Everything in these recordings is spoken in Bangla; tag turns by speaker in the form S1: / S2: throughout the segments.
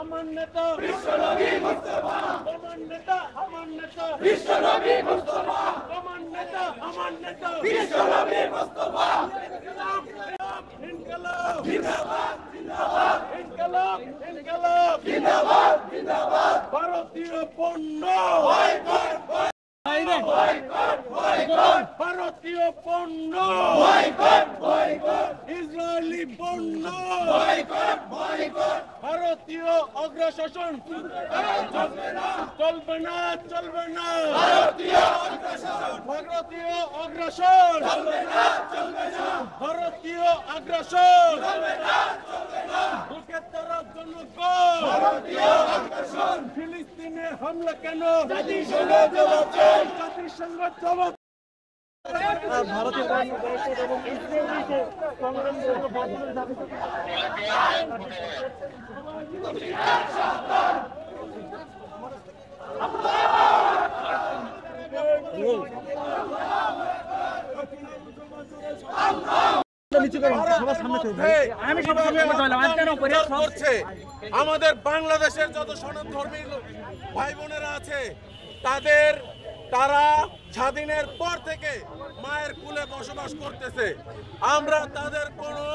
S1: আমার নেতা বিশ্বনবী মুস্তাফা, আমার নেতা আমার নেতা বিশ্বনবী মুস্তাফা, আমার নেতা আমার নেতা বিশ্বনবী মুস্তাফা। ইনকলাব জিন্দাবাদ জিন্দাবাদ, ইনকলাব ইনকলাব জিন্দাবাদ জিন্দাবাদ। ভারতীয় পণ্য বয়কট বয়কট বয়কট, ভারতীয় পণ্য বয়কট বয়কট, ইসরায়েলি পণ্য বয়কট বয়কট, ভারতীয় অগ্রশাসন চলবে না চলবে না চলবে না, ভারতীয় অগ্রশাসন ভারতীয় অগ্রসর চলবে না চলবে না, ভারতীয় অগ্রসর চলবে না চলবে না। বুকের তরফ জনগণ ভারতীয় অগ্রসর, ফিলিস্তিনে হামলা কেন জাতিসংঘ জবাব চাই, জাতিসংঘ জবাব। ভারতীয় এবং ইসরায়েলিকে সংগ্রাম আমাদের বাংলাদেশের যত সনাতনধর্মী ভাই বোনেরা আছে তারা স্বাধীনের পর থেকে মায়ের কুলে বসবাস করতেছে। আমরা তাদের কোনো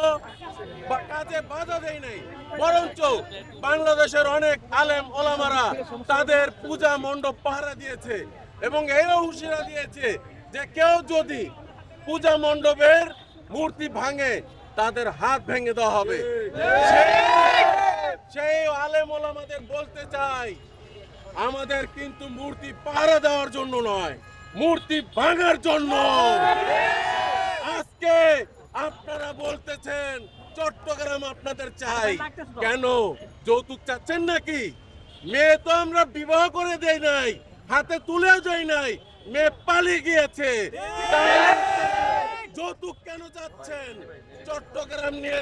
S1: কাজে বাধা দেই নাই, বরঞ্চ বাংলাদেশের অনেক আলেম ওলামারা তাদের পূজা মণ্ডপ পাহারা দিয়েছে এবং এও হুঁশিয়ারি দিয়েছে যে কেউ যদি পূজা মণ্ডপের মূর্তি ভাঙে তাদের হাত ভেঙে দেওয়া হবে। সেই আলেম ওলামাদের বলতে চাই, আমাদের কিন্তু মূর্তি পাহারা দেওয়ার জন্য নয়, মূর্তি ভাঙার জন্য। আজকে আপনারা বলতেছেন চট্টগ্রাম আপনাদের চাই, কেন যৌতুক চাচ্ছেন নাকি? মেয়ে তো আমরা বিবাহ করে দেই নাই, হাতে তুলেও যাই নাই, মেয়ে পালিয়ে গিয়েছে, যৌতুক কেন চাচ্ছেন? চট্টগ্রাম নিয়ে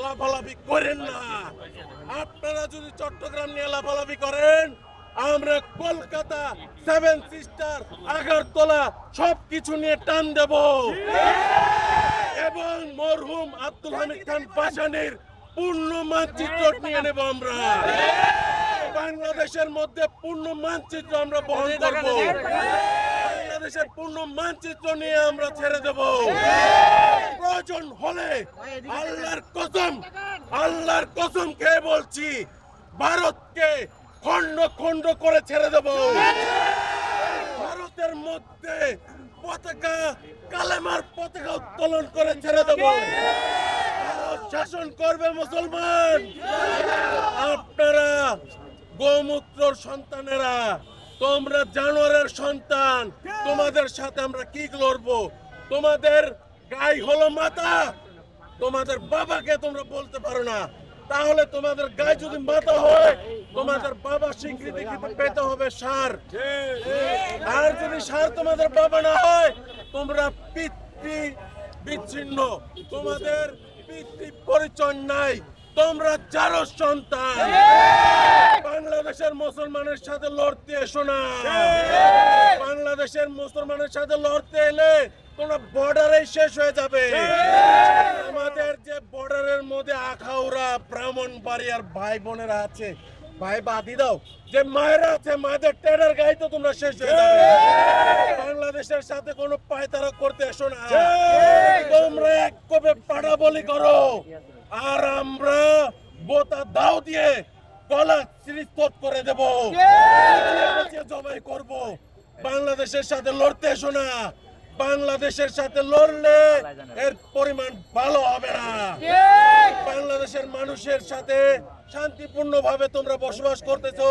S1: লাফালাফি করেন না। আপনারা যদি চট্টগ্রাম নিয়ে লাফালাফি করেন, আমরা কলকাতা, সেভেন সিস্টার, আগরতলা সবকিছু নিয়ে টান দেব এবং মরহুম আব্দুল হামিদ খান ভাসানীর পূর্ণ মানচিত্র নিয়ে নেব। আমরা বাংলাদেশের মধ্যে পূর্ণ মানচিত্র আমরা বহন করব, বাংলাদেশের পূর্ণ মানচিত্র নিয়ে আমরা ছেড়ে দেব। প্রয়োজন হলে আল্লাহর কসম খেয়ে বলছি, ভারতকে খন্ড খন্ড করে ছেড়ে দেব। ভারতের মধ্যে পতাকা, কালেমার পতাকা উত্তোলন করে ছেড়ে দেব। শাসন করবে মুসলমান। আপনারা গোমূত্রর সন্তানেরা, তোমরা জানোয়ারের সন্তান, তোমাদের সাথে আমরা কি লড়বো? তোমাদের গায়ে হলো মাথা, তোমাদের বাবাকে তোমরা বলতে পারো না, তাহলে তোমাদের গায়ে যদি মাথা হয় তোমাদের বাবা স্বীকৃতি পেতে হবে সার। আর যদি সার তোমাদের বাবা না হয়, তোমরা পিতৃ বিচ্ছিন্ন, তোমাদের পিতৃ পরিচয় নাই, তোমরা যারো সন্তান। বাংলাদেশের মুসলমানের সাথে লড়তে এসো না। বাংলাদেশের মুসলমানের সাথে লড়তে এলে তোমরা বর্ডারে শেষ হয়ে যাবে। আমাদের যে বর্ডারের মধ্যে আখাউড়া, ব্রাহ্মণবাড়িয়ার ভাই বোনেরা আছে, ভাই বাদি দাও, যে মায়েরা আছে, মায়েদের টেডার গায়ে তো তোমরা শেষ হয়ে যাবে। বাংলাদেশের সাথে কোনো পায়তারা করতে এসো না। তোমরা এক কবে পাড়া বলি করো, আর আমরা বোতা দাও দিয়ে গলা চিরিস্তত করে দেব, জবাই করব। বাংলাদেশের সাথে লড়তে এসো না। বাংলাদেশের সাথে লড়লে এর পরিমাণ ভালো হবে না। বাংলাদেশের মানুষের সাথে শান্তিপূর্ণ ভাবে তোমরা বসবাস করতেছো,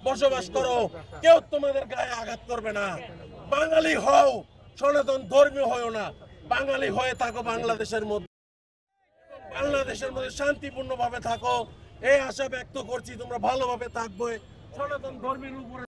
S1: বসবাস করো, কেউ তোমাদের গায়ে আঘাত করবে না। বাঙালি হও, সনাতন ধর্মী হও না, বাঙালি হয়ে থাকো। বাংলাদেশের মধ্যে শান্তিপূর্ণ ভাবে থাকো, এই আশা ব্যক্ত করছি। তোমরা ভালোভাবে থাকবে, সনাতন ধর্মের উপরে